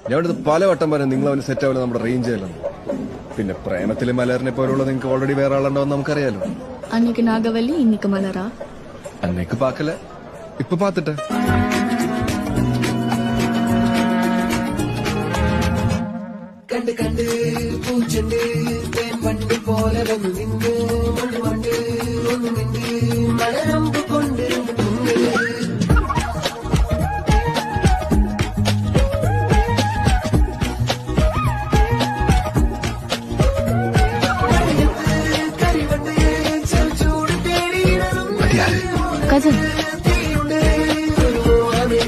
ഞാൻ ഇവിടുന്ന് പല വട്ടം പറയാം നിങ്ങൾ അവന് സെറ്റ് ആവില്ല നമ്മുടെ റേഞ്ച് അല്ല. പിന്നെ പ്രേമത്തിലെ മലറിനെ പോലുള്ള നിങ്ങൾക്ക് ഓൾറെഡി വേറെ ആളുണ്ടാവും നമുക്കറിയാലോ. അന്നേക്ക് നാഗവല്ലി ഇന്നിക്ക് മലറാ അന്നേക്ക് പാക്കല ഇപ്പൊ പാത്തിട്ടെ. കണ്ട് കണ്ട് പൂച്ചണ്ട് തേൻ വണ്ടി പോലെ വന്ന് നിന്ന് മണ്ണ് മണ്ട് ഒന്ന് നിന്ന് മലരമ്പ് കൊണ്ട് കരിവണ്ട് ചെറുചൂട് തേടിയിടും കസിൻ തീയുണ്ട് ഒരു മോഹമേ